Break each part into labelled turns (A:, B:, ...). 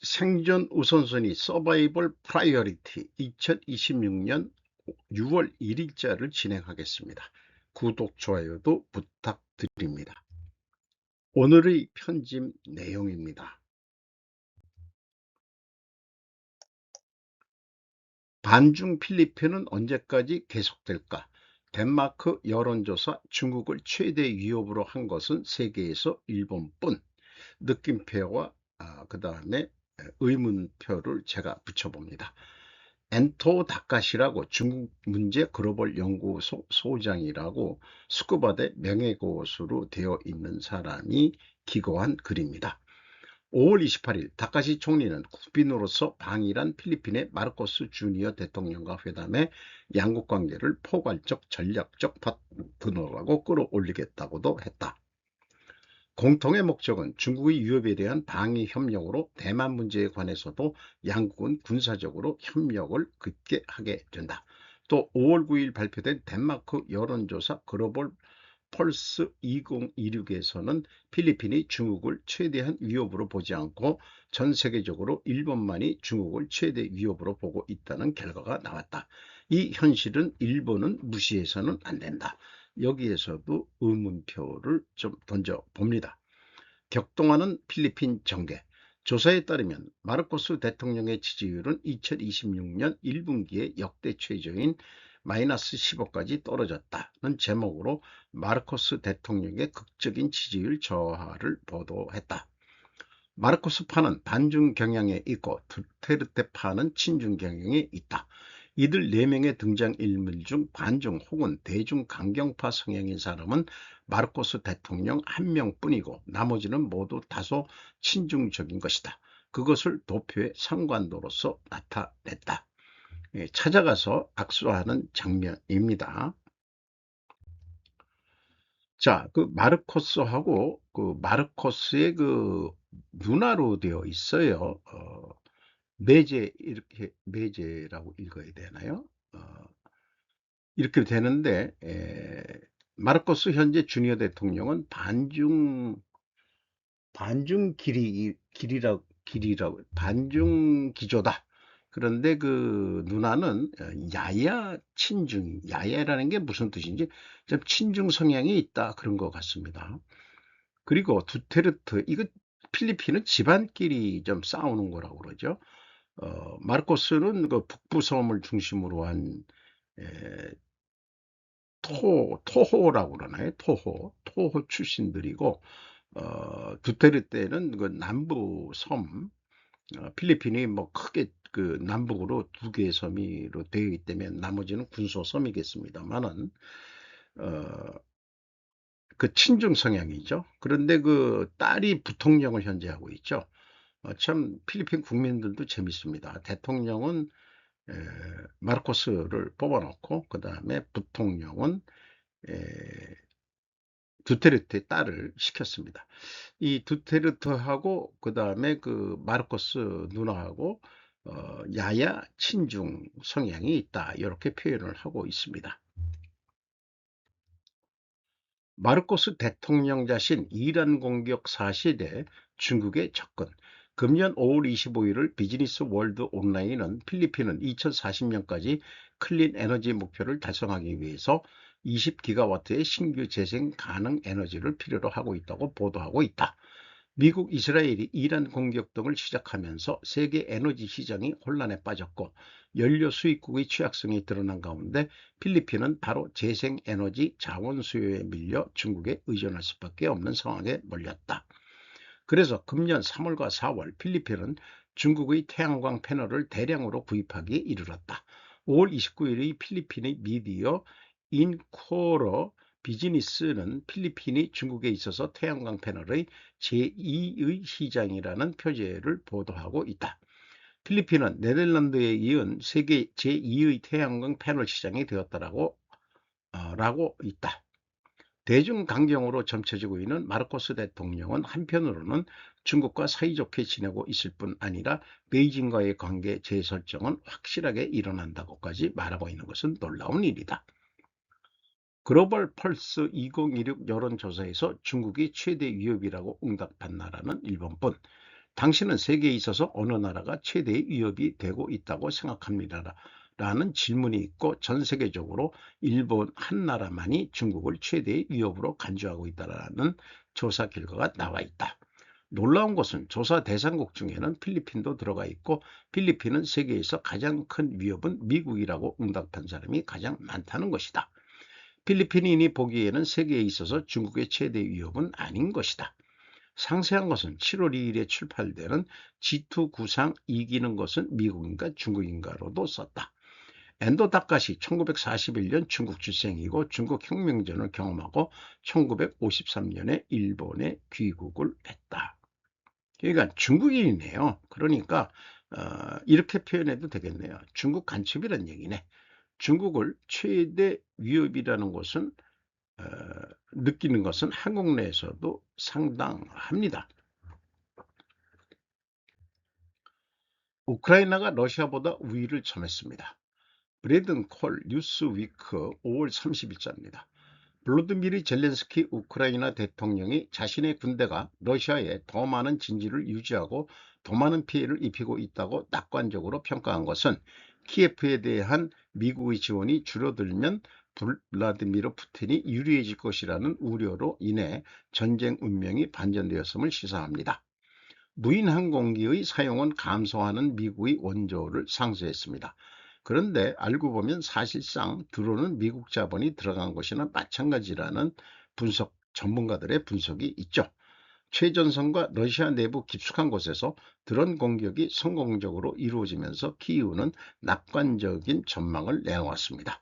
A: 생존 우선순위 서바이벌 프라이어리티 2026년 6월 1일자를 진행하겠습니다. 구독, 좋아요도 부탁드립니다. 오늘의 편집 내용입니다. 반중 필리핀은 언제까지 계속될까? 덴마크 여론조사 중국을 최대 위협으로 한 것은 세계에서 일본뿐. 느낌표와 그 다음에 의문표를 제가 붙여봅니다. 엔토 다카시라고 중국 문제 글로벌 연구소 소장이라고 스쿠바대 명예고수로 되어 있는 사람이 기고한 글입니다. 5월 28일 다카시 총리는 국빈으로서 방일한 필리핀의 마르코스 주니어 대통령과 회담해 양국 관계를 포괄적 전략적 파트너라고 끌어올리겠다고도 했다. 공통의 목적은 중국의 위협에 대한 방위 협력으로 대만 문제에 관해서도 양국은 군사적으로 협력을 깊게 하게 된다. 또 5월 9일 발표된 덴마크 여론조사 글로벌 펄스 2026에서는 필리핀이 중국을 최대한 위협으로 보지 않고 전 세계적으로 일본만이 중국을 최대 위협으로 보고 있다는 결과가 나왔다. 이 현실은 일본은 무시해서는 안 된다. 여기에서도 의문표를 좀 던져봅니다. 격동하는 필리핀 정계. 조사에 따르면 마르코스 대통령의 지지율은 2026년 1분기에 역대 최저인 마이너스 15까지 떨어졌다는 제목으로 마르코스 대통령의 극적인 지지율 저하를 보도했다. 마르코스파는 반중 경향에 있고 두테르테파는 친중 경향에 있다. 이들 4명의 등장인물 중 반중 혹은 대중 강경파 성향인 사람은 마르코스 대통령 1명뿐이고 나머지는 모두 다소 친중적인 것이다. 그것을 도표의 상관도로서 나타냈다. 찾아가서 악수하는 장면입니다. 자, 그 마르코스하고 그 마르코스의 그 누나로 되어 있어요. 메제, 이렇게 메제라고 읽어야 되나요? 이렇게 되는데 마르코스 현재 주니어 대통령은 반중 길이라고 반중 기조다. 그런데 그 누나는 야야 친중, 야야라는 게 무슨 뜻인지 좀 친중 성향이 있다 그런 것 같습니다. 그리고 두테르트, 이거 필리핀은 집안끼리 좀 싸우는 거라고 그러죠. 마르코스는 그 북부 섬을 중심으로 한 토호라고 그러나요? 토호 출신들이고, 두테르테는 그 남부 섬, 필리핀이 뭐 크게 그 남북으로 2개의 섬으로 되어 있기 때문에 나머지는 군소 섬이겠습니다만은, 어, 그 친중 성향이죠. 그런데 그 딸이 부통령을 현재 하고 있죠. 참 필리핀 국민들도 재밌습니다. 대통령은 에, 마르코스를 뽑아놓고 그 다음에 부통령은 두테르테의 딸을 시켰습니다. 이 두테르테하고 그 다음에 그 마르코스 누나하고 야야 친중 성향이 있다 이렇게 표현을 하고 있습니다. 마르코스 대통령 자신 이란 공격 사실에 중국의 접근. 금년 5월 25일을 비즈니스 월드 온라인은 필리핀은 2040년까지 클린 에너지 목표를 달성하기 위해서 20기가와트의 신규 재생 가능 에너지를 필요로 하고 있다고 보도하고 있다. 미국, 이스라엘이 이란 공격 등을 시작하면서 세계 에너지 시장이 혼란에 빠졌고 연료 수입국의 취약성이 드러난 가운데 필리핀은 바로 재생에너지 자원 수요에 밀려 중국에 의존할 수밖에 없는 상황에 몰렸다. 그래서 금년 3월과 4월 필리핀은 중국의 태양광 패널을 대량으로 구입하기에 이르렀다. 5월 29일의 필리핀의 미디어 인쿼러 비즈니스는 필리핀이 중국에 있어서 태양광 패널의 제2의 시장이라는 표제를 보도하고 있다. 필리핀은 네덜란드에 이은 세계 제2의 태양광 패널 시장이 되었다라고 라고 있다. 대중 강경으로 점쳐지고 있는 마르코스 대통령은 한편으로는 중국과 사이좋게 지내고 있을 뿐 아니라 베이징과의 관계 재설정은 확실하게 일어난다고까지 말하고 있는 것은 놀라운 일이다. 글로벌 펄스 2026 여론조사에서 중국이 최대 위협이라고 응답한 나라는 일본뿐. 당신은 세계에 있어서 어느 나라가 최대의 위협이 되고 있다고 생각합니다. 라는 질문이 있고 전 세계적으로 일본 한 나라만이 중국을 최대의 위협으로 간주하고 있다는 조사 결과가 나와 있다. 놀라운 것은 조사 대상국 중에는 필리핀도 들어가 있고 필리핀은 세계에서 가장 큰 위협은 미국이라고 응답한 사람이 가장 많다는 것이다. 필리핀인이 보기에는 세계에 있어서 중국의 최대 위협은 아닌 것이다. 상세한 것은 7월 2일에 출판되는 G2 구상 이기는 것은 미국인가 중국인가로도 썼다. 엔도 다카시 1941년 중국 출생이고 중국 혁명전을 경험하고 1953년에 일본에 귀국을 했다. 그러니까 중국인이네요. 그러니까 이렇게 표현해도 되겠네요. 중국 간첩이란 얘기네. 중국을 최대 위협이라는 것은 어, 느끼는 것은 한국 내에서도 상당합니다. 우크라이나가 러시아보다 우위를 점했습니다. 브래든 콜 뉴스위크 5월 30일자입니다. 블로드미르 젤렌스키 우크라이나 대통령이 자신의 군대가 러시아에 더 많은 진지를 유지하고 더 많은 피해를 입히고 있다고 낙관적으로 평가한 것은 키예프에 대한 미국의 지원이 줄어들면 블라디미르 푸틴이 유리해질 것이라는 우려로 인해 전쟁 운명이 반전되었음을 시사합니다. 무인 항공기의 사용은 감소하는 미국의 원조를 상쇄했습니다. 그런데 알고 보면 사실상 드론은 미국 자본이 들어간 것이나 마찬가지라는 전문가들의 분석이 있죠. 최전선과 러시아 내부 깊숙한 곳에서 드론 공격이 성공적으로 이루어지면서 키이우는 낙관적인 전망을 내놓았습니다.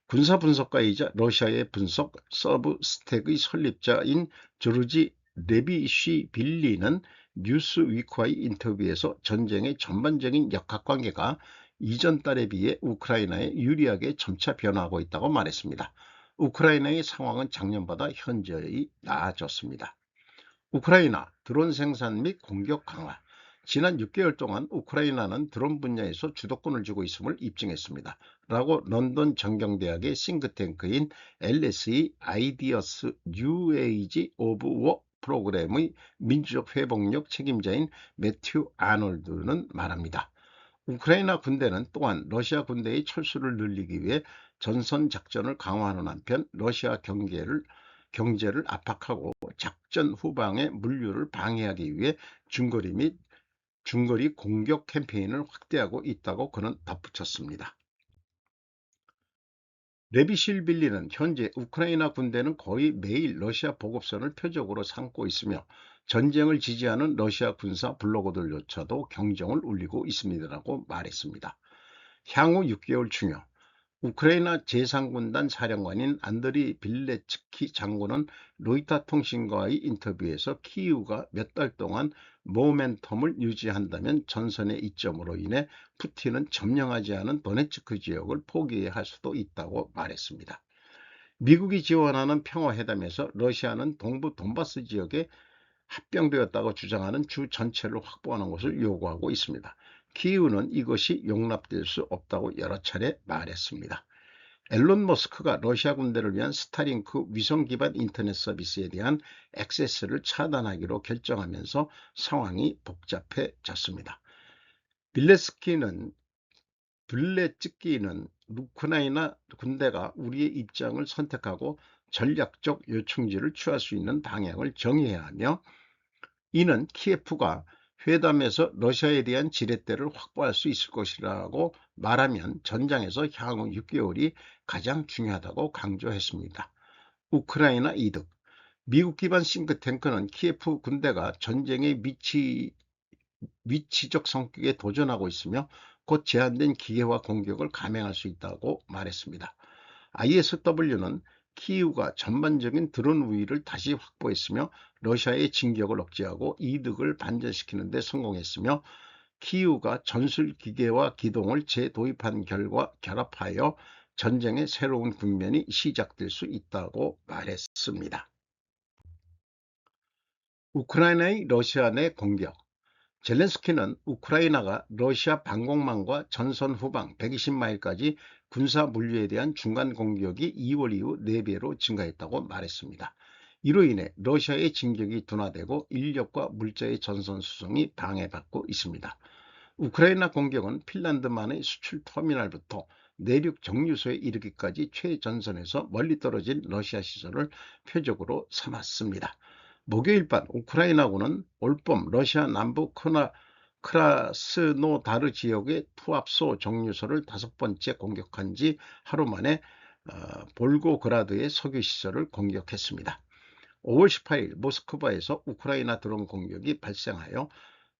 A: 군사 분석가이자 러시아의 분석 서브스택의 설립자인 조르지 레비시빌리는 뉴스위크와의 인터뷰에서 전쟁의 전반적인 역학관계가 이전 달에 비해 우크라이나에 유리하게 점차 변화하고 있다고 말했습니다. 우크라이나의 상황은 작년보다 현저히 나아졌습니다. 우크라이나 드론 생산 및 공격 강화. 지난 6개월 동안 우크라이나는 드론 분야에서 주도권을 쥐고 있음을 입증했습니다. 라고 런던 정경대학의 싱크탱크인 LSE 아이디어스 뉴 에이지 오브 워 프로그램의 민주적 회복력 책임자인 매튜 아놀드는 말합니다. 우크라이나 군대는 또한 러시아 군대의 철수를 늘리기 위해 전선 작전을 강화하는 한편 러시아 경제를 압박하고 작전 후방의 물류를 방해하기 위해 중거리 공격 캠페인을 확대하고 있다고 그는 덧붙였습니다. 레비실빌리는 현재 우크라이나 군대는 거의 매일 러시아 보급선을 표적으로 삼고 있으며 전쟁을 지지하는 러시아 군사 블로거들조차도 경종을 울리고 있습니다라고 말했습니다. 향후 6개월 중요 우크라이나 제3군단 사령관인 안드리 빌레츠키 장군은 로이터 통신과의 인터뷰에서 키이우가 몇 달 동안 모멘텀을 유지한다면 전선의 이점으로 인해 푸틴은 점령하지 않은 도네츠크 지역을 포기해야 할 수도 있다고 말했습니다. 미국이 지원하는 평화회담에서 러시아는 동부 돈바스 지역에 합병되었다고 주장하는 주 전체를 확보하는 것을 요구하고 있습니다. 키이우는 이것이 용납될 수 없다고 여러 차례 말했습니다. 앨런 머스크가 러시아 군대를 위한 스타링크 위성 기반 인터넷 서비스에 대한 액세스를 차단하기로 결정하면서 상황이 복잡해졌습니다. 빌레츠키는 우크라이나 군대가 우리의 입장을 선택하고 전략적 요충지를 취할 수 있는 방향을 정해야 하며 이는 키예프가 회담에서 러시아에 대한 지렛대를 확보할 수 있을 것이라고 말하면 전장에서 향후 6개월이 가장 중요하다고 강조했습니다. 우크라이나 이득. 미국 기반 싱크탱크는 키예프 군대가 전쟁의 위치적 성격에 도전하고 있으며 곧 제한된 기회와 공격을 감행할 수 있다고 말했습니다. ISW는 키이우가 전반적인 드론 우위를 다시 확보했으며 러시아의 진격을 억제하고 이득을 반전시키는 데 성공했으며 키이우가 전술기계와 기동을 재도입한 결과 결합하여 전쟁의 새로운 국면이 시작될 수 있다고 말했습니다. 우크라이나의 러시아 내 공격. 젤렌스키는 우크라이나가 러시아 방공망과 전선 후방 120마일까지 군사 물류에 대한 중간 공격이 2월 이후 4배로 증가했다고 말했습니다. 이로 인해 러시아의 진격이 둔화되고 인력과 물자의 전선 수송이 방해받고 있습니다. 우크라이나 공격은 핀란드만의 수출 터미널부터 내륙 정유소에 이르기까지 최전선에서 멀리 떨어진 러시아 시설을 표적으로 삼았습니다. 목요일 밤 우크라이나군은 올봄 러시아 남부 크라스노다르 지역의 투압소 정유소를 5번째 공격한 지 하루 만에 볼고그라드의 석유시설을 공격했습니다. 5월 18일 모스크바에서 우크라이나 드론 공격이 발생하여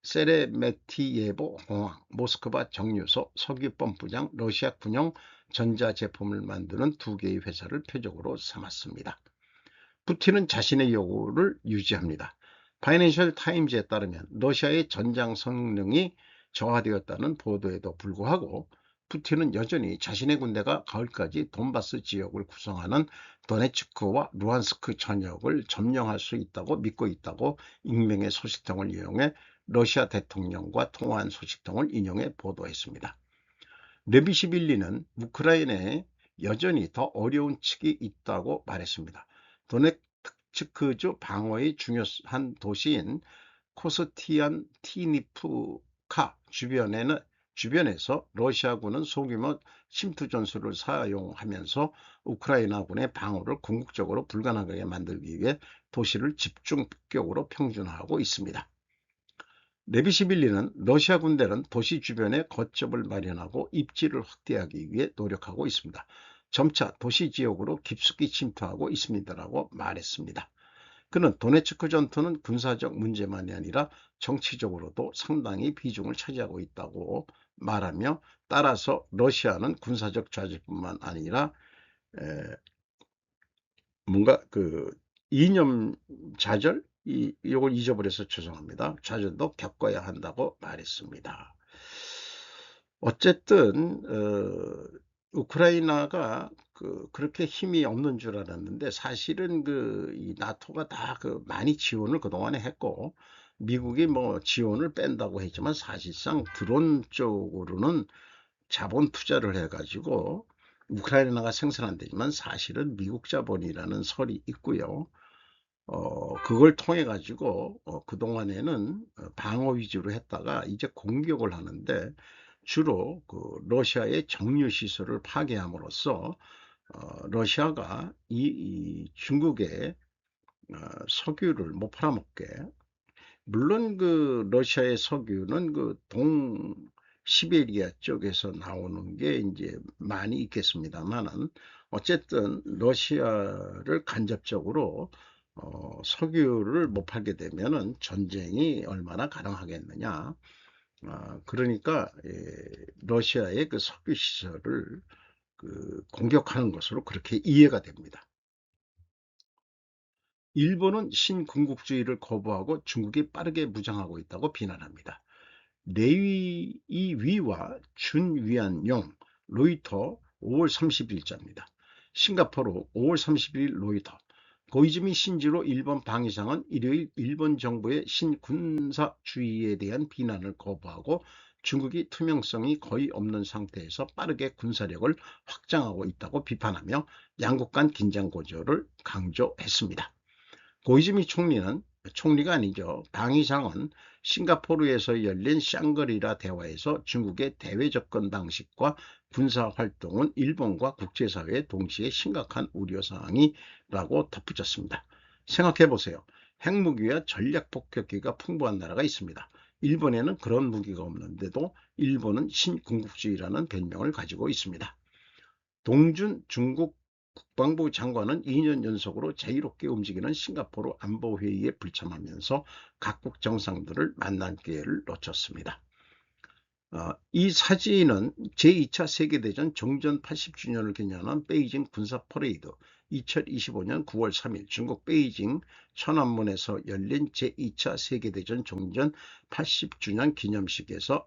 A: 세레메티예보 공항, 모스크바 정유소, 석유펌프장, 러시아 군용 전자제품을 만드는 2개의 회사를 표적으로 삼았습니다. 푸틴은 자신의 요구를 유지합니다. 파이낸셜 타임즈에 따르면 러시아의 전장 성능이 저하되었다는 보도에도 불구하고 푸틴은 여전히 자신의 군대가 가을까지 돈바스 지역을 구성하는 도네츠크와 루안스크 전역을 점령할 수 있다고 믿고 있다고 익명의 소식통을 이용해 러시아 대통령과 통화한 소식통을 인용해 보도했습니다. 르비시빌리는 우크라이나에 여전히 더 어려운 측이 있다고 말했습니다. 도네츠크주 방어의 중요한 도시인 코스티안티니프카 주변에서 러시아군은 소규모 침투 전술을 사용하면서 우크라이나군의 방어를 궁극적으로 불가능하게 만들기 위해 도시를 집중 폭격으로 평준화하고 있습니다. 네비시빌리는 러시아 군대는 도시 주변에 거점을 마련하고 입지를 확대하기 위해 노력하고 있습니다. 점차 도시 지역으로 깊숙이 침투하고 있습니다라고 말했습니다. 그는 도네츠크 전투는 군사적 문제만이 아니라 정치적으로도 상당히 비중을 차지하고 있다고 말하며, 따라서 러시아는 군사적 좌절뿐만 아니라 뭔가 이념 좌절, 이걸 잊어버려서 죄송합니다. 좌절도 겪어야 한다고 말했습니다. 어쨌든 우크라이나가 그렇게 힘이 없는 줄 알았는데, 사실은 이 나토가 다 많이 지원을 그동안에 했고, 미국이 뭐 지원을 뺀다고 했지만 사실상 드론 쪽으로는 자본 투자를 해가지고 우크라이나가 생산한다지만 사실은 미국 자본이라는 설이 있고요. 그걸 통해 가지고 그동안에는 방어 위주로 했다가 이제 공격을 하는데, 주로 러시아의 정유 시설을 파괴함으로써 러시아가 이 중국의 석유를 못 팔아먹게, 물론 러시아의 석유는 시베리아 쪽에서 나오는 게 이제 많이 있겠습니다만은, 어쨌든 러시아를 간접적으로 석유를 못 팔게 되면은 전쟁이 얼마나 가능하겠느냐. 그러니까 러시아의 석유 시설을 공격하는 것으로 그렇게 이해가 됩니다. 일본은 신군국주의를 거부하고 중국이 빠르게 무장하고 있다고 비난합니다. 레위와 준위안용, 로이터 5월 30일자입니다. 싱가포르 5월 31일 로이터. 고이즈미 신지로 일본 방위상은 일요일 일본 정부의 신군사주의에 대한 비난을 거부하고 중국이 투명성이 거의 없는 상태에서 빠르게 군사력을 확장하고 있다고 비판하며 양국 간 긴장 고조를 강조했습니다. 고이즈미 총리가 아니죠. 방위상은 싱가포르에서 열린 샹그리라 대화에서 중국의 대외 접근 방식과 군사 활동은 일본과 국제사회에 동시에 심각한 우려사항이라고 덧붙였습니다. 생각해 보세요. 핵무기와 전략폭격기가 풍부한 나라가 있습니다. 일본에는 그런 무기가 없는데도 일본은 신군국주의라는 별명을 가지고 있습니다. 동준 중국 국방부 장관은 2년 연속으로 자유롭게 움직이는 싱가포르 안보회의에 불참하면서 각국 정상들을 만날 기회를 놓쳤습니다. 이 사진은 제2차 세계대전 종전 80주년을 기념한 베이징 군사 퍼레이드 2025년 9월 3일 중국 베이징 천안문에서 열린 제2차 세계대전 종전 80주년 기념식에서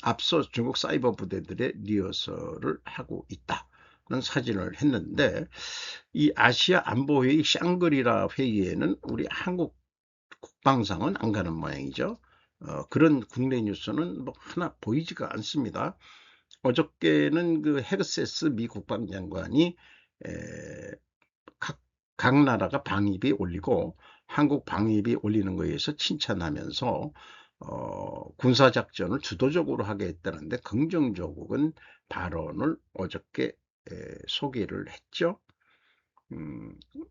A: 앞서 중국 사이버 부대들의 리허설을 하고 있다는 사진을 했는데, 이 아시아 안보회의 샹그리라 회의에는 우리 한국 국방상은 안 가는 모양이죠. 그런 국내 뉴스는 뭐 하나 보이지가 않습니다. 어저께는 헤그세스 미 국방장관이 각 나라가 방위비 올리고 한국 방위비 올리는 거에 대해서 칭찬하면서 군사작전을 주도적으로 하게 했다는데 긍정적인 발언을 어저께 소개를 했죠.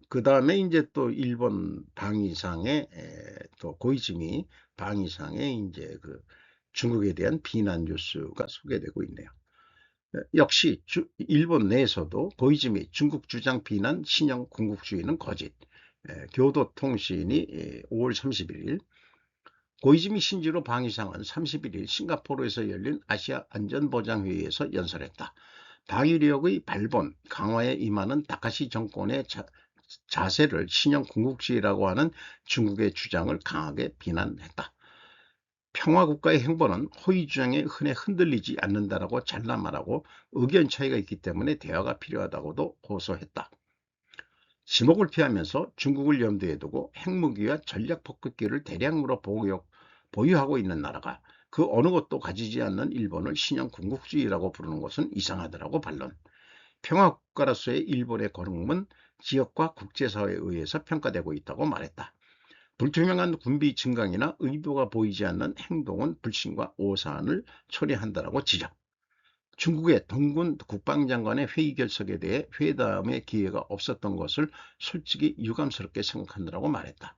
A: 그 다음에 이제 또 일본 방위상의 또 고이즈미 방위상의 이제 그 중국에 대한 비난 뉴스가 소개되고 있네요. 역시 일본 내에서도 고이즈미 중국 주장 비난 신형 군국주의는 거짓. 교도통신이 5월 31일 고이즈미 신지로 방위상은 31일 싱가포르에서 열린 아시아 안전보장회의에서 연설했다. 방위력의 발본, 강화에 임하는 다카시 정권의 자세를 신형 군국주의라고 하는 중국의 주장을 강하게 비난했다. 평화국가의 행보는 호의 주장에 흔해 흔들리지 않는다라고 잘라 말하고 의견 차이가 있기 때문에 대화가 필요하다고도 호소했다. 지목을 피하면서 중국을 염두에 두고 핵무기와 전략폭격기를 대량으로 보유하고 있는 나라가 그 어느 것도 가지지 않는 일본을 신형 군국주의라고 부르는 것은 이상하더라고 반론. 평화국가로서의 일본의 걸음은 지역과 국제사회에 의해서 평가되고 있다고 말했다. 불투명한 군비 증강이나 의도가 보이지 않는 행동은 불신과 오산을 초래한다라고 지적. 중국의 동군 국방장관의 회의 결석에 대해 회담의 기회가 없었던 것을 솔직히 유감스럽게 생각한다고 말했다.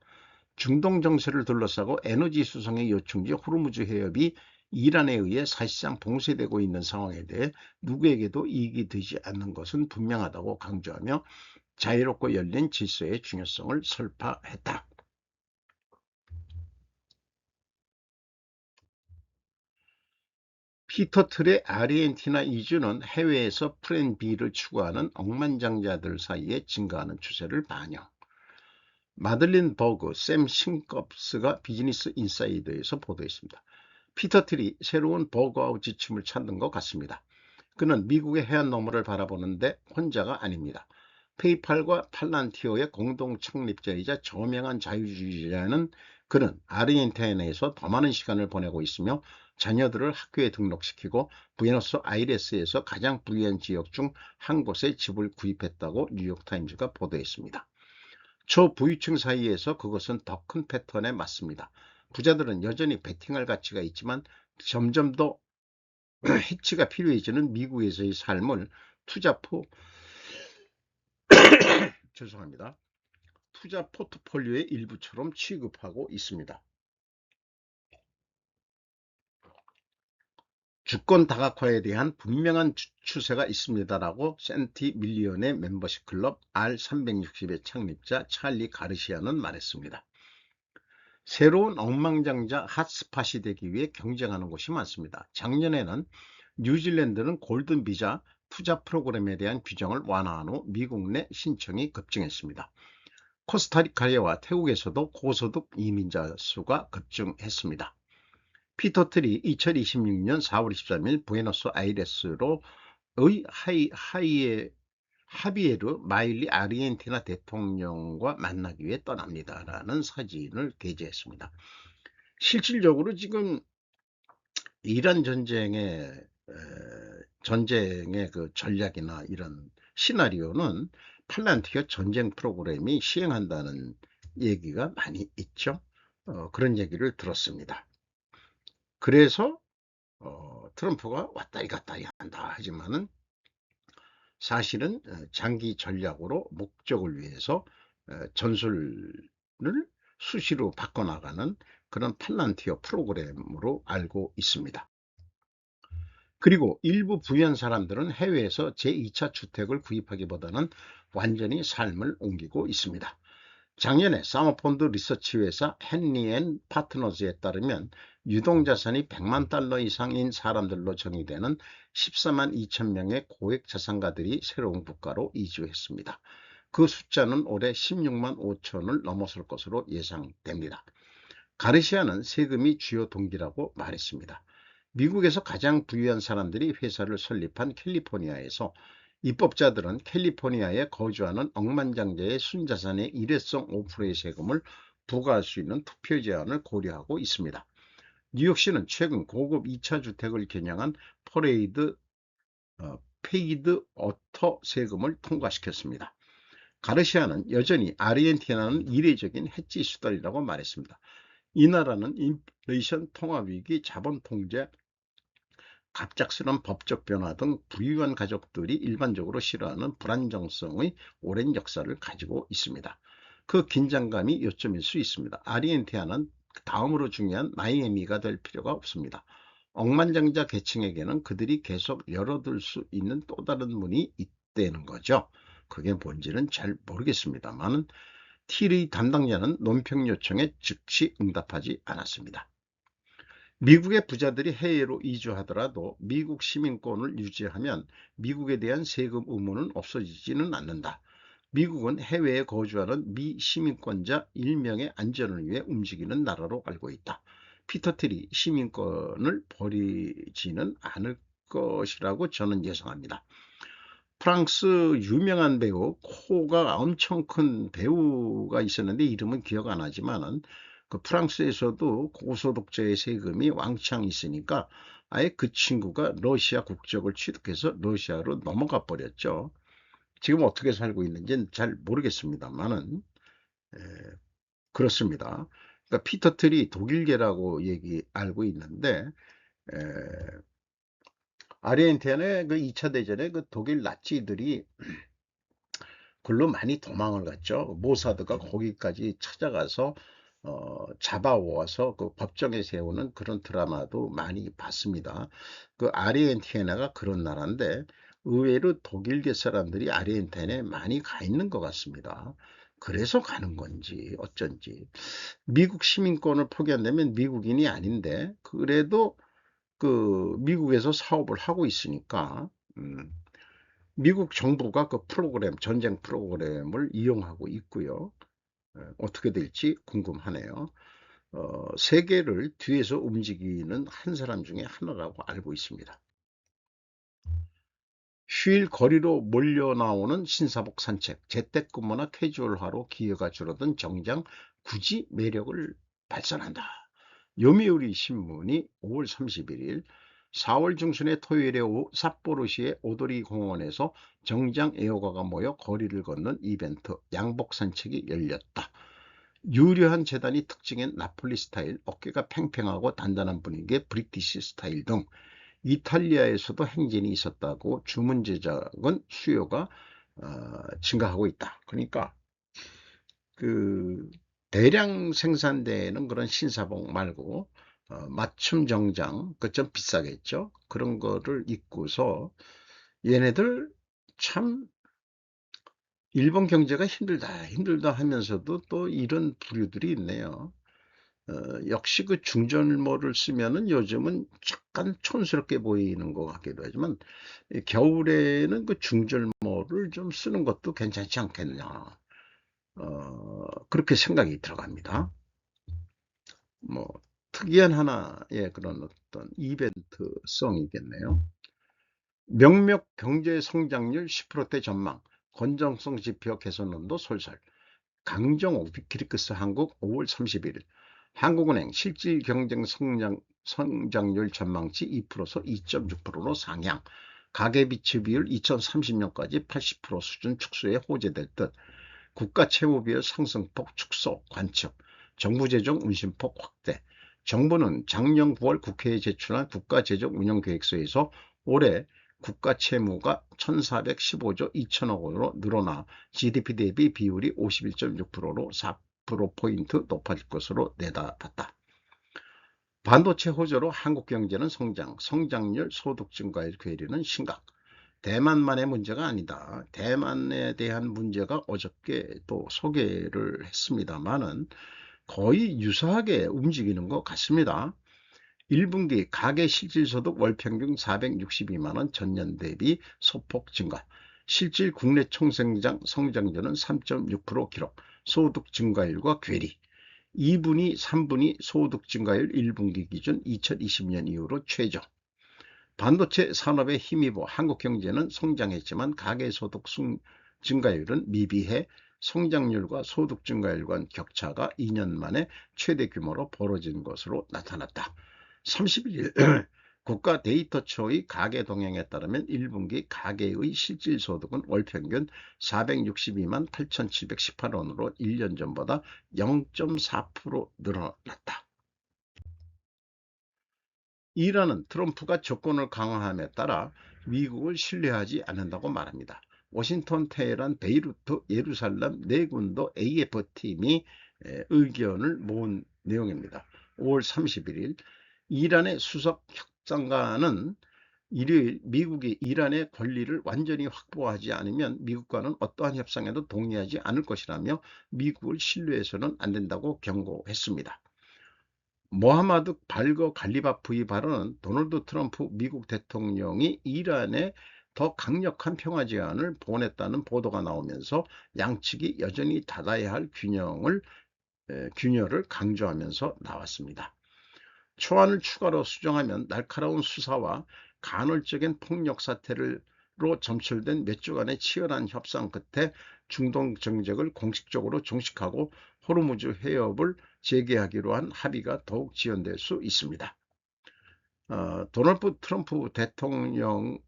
A: 중동 정세를 둘러싸고 에너지 수송의 요충지 호르무즈 해협이 이란에 의해 사실상 봉쇄되고 있는 상황에 대해 누구에게도 이익이 되지 않는 것은 분명하다고 강조하며 자유롭고 열린 질서의 중요성을 설파했다. 피터 틀의 아르헨티나 이주는 해외에서 플랜 B를 추구하는 억만장자들 사이에 증가하는 추세를 반영. 마들린 버그, 샘 싱컵스가 비즈니스 인사이더에서 보도했습니다. 피터 틀이 새로운 버그아웃 지침을 찾는 것 같습니다. 그는 미국의 해안 너머를 바라보는데 혼자가 아닙니다. 페이팔과 팔란티어의 공동 창립자이자 저명한 자유주의자는 그는 아르헨티나에서 더 많은 시간을 보내고 있으며 자녀들을 학교에 등록시키고 부에노스아이레스에서 가장 부유한 지역 중 한 곳에 집을 구입했다고 뉴욕타임즈가 보도했습니다. 초부유층 사이에서 그것은 더 큰 패턴에 맞습니다. 부자들은 여전히 베팅할 가치가 있지만 점점 더 해치가 필요해지는 미국에서의 삶을 죄송합니다. 투자 포트폴리오의 일부처럼 취급하고 있습니다. 주권 다각화에 대한 분명한 추세가 있습니다라고 센티 밀리언의 멤버십 클럽 R360의 창립자 찰리 가르시아는 말했습니다. 새로운 억만장자 핫스팟이 되기 위해 경쟁하는 곳이 많습니다. 작년에는 뉴질랜드는 골든 비자 투자 프로그램에 대한 규정을 완화한 후 미국 내 신청이 급증했습니다. 코스타리카와 태국에서도 고소득 이민자 수가 급증했습니다. 피터 틀이 2026년 4월 23일 부에노스아이레스로의 하비에르 마일리 아르헨티나 대통령과 만나기 위해 떠납니다. 라는 사진을 게재했습니다. 실질적으로 지금 이란 전쟁의 그 전략이나 이런 시나리오는 팔란티어 전쟁 프로그램이 시행한다는 얘기가 많이 있죠. 그런 얘기를 들었습니다. 그래서 트럼프가 왔다리 갔다리 한다 하지만은 사실은 장기 전략으로 목적을 위해서 전술을 수시로 바꿔나가는 그런 팔란티어 프로그램으로 알고 있습니다. 그리고 일부 부유한 사람들은 해외에서 제2차 주택을 구입하기보다는 완전히 삶을 옮기고 있습니다. 작년에 사모펀드 리서치 회사 헨리 & 파트너즈에 따르면 유동자산이 100만 달러 이상인 사람들로 정의되는 14만 2천 명의 고액 자산가들이 새로운 국가로 이주했습니다. 그 숫자는 올해 16만 5천을 넘어설 것으로 예상됩니다. 가르시아는 세금이 주요 동기라고 말했습니다. 미국에서 가장 부유한 사람들이 회사를 설립한 캘리포니아에서 입법자들은 캘리포니아에 거주하는 억만장자의 순자산의 일회성 5%의 세금을 부과할 수 있는 투표 제한을 고려하고 있습니다. 뉴욕시는 최근 고급 2차 주택을 겨냥한 페이드 어터 세금을 통과시켰습니다. 가르시아는 여전히 아르헨티나는 이례적인 해지 수달이라고 말했습니다. 이 나라는 인플레이션, 통화위기, 자본 통제, 갑작스러운 법적 변화 등 부유한 가족들이 일반적으로 싫어하는 불안정성의 오랜 역사를 가지고 있습니다. 그 긴장감이 요점일 수 있습니다. 아르헨티나는 다음으로 중요한 마이애미가 될 필요가 없습니다. 억만장자 계층에게는 그들이 계속 열어둘 수 있는 또 다른 문이 있다는 거죠. 그게 뭔지는 잘 모르겠습니다만 틸의 담당자는 논평 요청에 즉시 응답하지 않았습니다. 미국의 부자들이 해외로 이주하더라도 미국 시민권을 유지하면 미국에 대한 세금 의무는 없어지지는 않는다. 미국은 해외에 거주하는 미시민권자 1명의 안전을 위해 움직이는 나라로 알고 있다. 피터 틸이 시민권을 버리지는 않을 것이라고 저는 예상합니다. 프랑스 유명한 배우, 코가 엄청 큰 배우가 있었는데 이름은 기억 안 나지만은 그 프랑스에서도 고소득자의 세금이 왕창 있으니까 아예 그 친구가 러시아 국적을 취득해서 러시아로 넘어가 버렸죠. 지금 어떻게 살고 있는지는 잘 모르겠습니다만은 그렇습니다. 그러니까 피터 틸이 독일계라고 알고 있는데 에, 아르헨티나의 그 2차 대전에 그 독일 나치들이 글로 많이 도망을 갔죠. 모사드가 거기까지 찾아가서 잡아와서 그 법정에 세우는 그런 드라마도 많이 봤습니다. 그 아르헨티나가 그런 나라인데 의외로 독일계 사람들이 아르헨티나에 많이 가 있는 것 같습니다. 그래서 가는 건지 어쩐지 미국 시민권을 포기한다면 미국인이 아닌데 그래도 그 미국에서 사업을 하고 있으니까 미국 정부가 그 프로그램, 전쟁 프로그램을 이용하고 있고요. 어떻게 될지 궁금하네요. 세계를 뒤에서 움직이는 한 사람 중에 하나라고 알고 있습니다. 휴일 거리로 몰려 나오는 신사복 산책, 재택근무나 캐주얼화로 기회가 줄어든 정장 굳이 매력을 발산한다. 요미우리 신문이 5월 31일 4월 중순의 토요일에 삿포로시의 오도리 공원에서 정장 애호가가 모여 거리를 걷는 이벤트 양복 산책이 열렸다. 유려한 재단이 특징인 나폴리 스타일, 어깨가 팽팽하고 단단한 분위기의 브리티시 스타일 등 이탈리아에서도 행진이 있었다고 주문 제작은 수요가 증가하고 있다. 그러니까 그 대량 생산되는 그런 신사복 말고 맞춤 정장 그 좀 비싸겠죠. 그런 거를 입고서 얘네들 참 일본 경제가 힘들다 하면서도 또 이런 부류들이 있네요. 역시 그 중절모를 쓰면은 요즘은 약간 촌스럽게 보이는 것 같기도 하지만 겨울에는 그 중절모를 좀 쓰는 것도 괜찮지 않겠냐. 그렇게 생각이 들어갑니다. 뭐 특이한 하나의 그런 어떤 이벤트성이겠네요. 명목 경제 성장률 10%대 전망, 건전성 지표 개선론도 솔솔. 강정호 위키리크스 한국 5월 31일 한국은행 실질 경쟁 성장률 전망치 2%서 2.6%로 상향. 가계비치 비율 2030년까지 80% 수준 축소에 호재될 듯. 국가 채무 비율 상승폭 축소 관측. 정부 재정 운신폭 확대. 정부는 작년 9월 국회에 제출한 국가재정운영계획서에서 올해 국가 채무가 1,415조 2천억 원으로 늘어나 GDP 대비 비율이 51.6%로 4%포인트 높아질 것으로 내다봤다. 반도체 호조로 한국 경제는 성장률 소득 증가율 괴리는 심각. 대만만의 문제가 아니다. 대만에 대한 문제가 어저께 또 소개를 했습니다만은 거의 유사하게 움직이는 것 같습니다. 1분기 가계 실질소득 월평균 462만원 전년 대비 소폭 증가. 실질 국내 총생장 성장률은 3.6% 기록. 소득 증가율과 괴리. 2분위, 3분위 소득 증가율 1분기 기준 2020년 이후로 최저. 반도체 산업에 힘입어 한국 경제는 성장했지만 가계소득 증가율은 미비해 성장률과 소득 증가율 간 격차가 2년 만에 최대 규모로 벌어진 것으로 나타났다. 31일 국가 데이터처의 가계 동향에 따르면 1분기 가계의 실질소득은 월평균 462만 8,718원으로 1년 전보다 0.4% 늘어났다. 이란은 트럼프가 접근을 강화함에 따라 미국을 신뢰하지 않는다고 말합니다. 워싱턴, 테헤란, 베이루트, 예루살렘 네 군도 AF팀이 의견을 모은 내용입니다. 5월 31일 이란의 수석 협상가는 일요일 미국이 이란의 권리를 완전히 확보하지 않으면 미국과는 어떠한 협상에도 동의하지 않을 것이라며 미국을 신뢰해서는 안 된다고 경고했습니다. 모하마드 발거 갈리바프의 발언은 도널드 트럼프 미국 대통령이 이란에 더 강력한 평화 제안을 보냈다는 보도가 나오면서 양측이 여전히 닫아야 할 균열을 강조하면서 나왔습니다. 초안을 추가로 수정하면 날카로운 수사와 간헐적인 폭력 사태로 점철된 몇 주간의 치열한 협상 끝에 중동 정책을 공식적으로 종식하고 호르무즈 해협을 재개하기로 한 합의가 더욱 지연될 수 있습니다. 도널드 트럼프 대통령은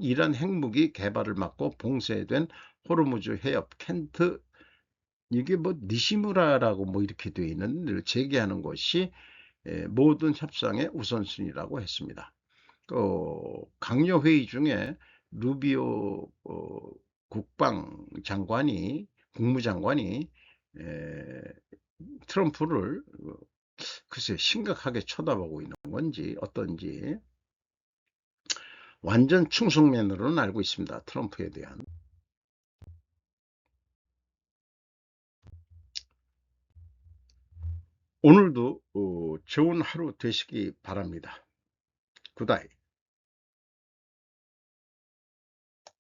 A: 이란 핵무기 개발을 막고 봉쇄된 호르무즈 해협 켄트 이게 뭐 니시무라라고 뭐 이렇게 되어 있는 데 재개하는 것이 모든 협상의 우선순위라고 했습니다. 강요회의 중에 루비오 국무장관이 트럼프를 글쎄 심각하게 쳐다보고 있는 건지 어떤지 완전 충성맨으로는 알고 있습니다. 트럼프에 대한. 오늘도 좋은 하루 되시기 바랍니다. 굿아이.